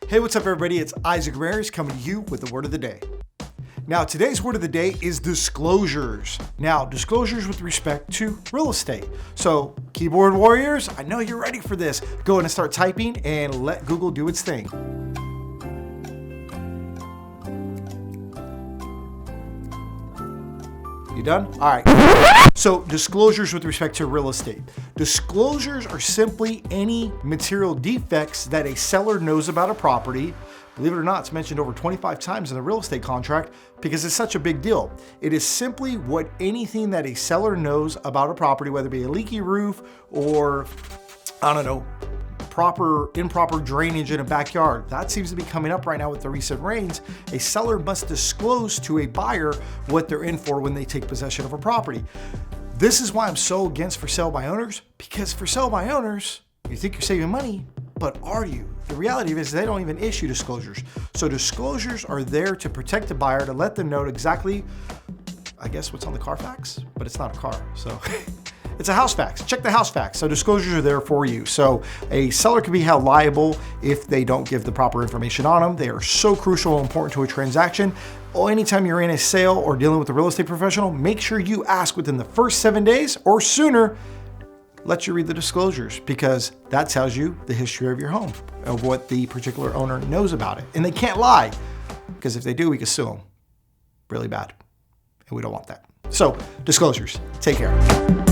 Hey, what's up everybody? It's Isaac Ramirez coming to you with the word of the day. Now, today's word of the day is disclosures. Now, disclosures with respect to real estate. So, keyboard warriors, I know you're ready for this. Go in and start typing and let Google do its thing. You done? All right. So disclosures with respect to real estate. Disclosures are simply any material defects that a seller knows about a property. Believe it or not, it's mentioned over 25 times in the real estate contract because it's such a big deal. It is simply anything that a seller knows about a property, whether it be a leaky roof or, I don't know, improper drainage in a backyard. That seems to be coming up right now with the recent rains. A seller must disclose to a buyer what they're in for when they take possession of a property. This is why I'm so against for sale by owners, because for sale by owners, you think you're saving money, but are you? The reality is they don't even issue disclosures. So disclosures are there to protect the buyer, to let them know exactly, I guess, what's on the Carfax, but it's not a car, so. It's a house fax. Check the house fax. So disclosures are there for you. So a seller can be held liable if they don't give the proper information on them. They are so crucial and important to a transaction. Anytime you're in a sale or dealing with a real estate professional, make sure you ask within the first 7 days or sooner. Let you read the disclosures, because that tells you the history of your home, of what the particular owner knows about it. And they can't lie, because if they do, we can sue them really bad. And we don't want that. So disclosures, take care.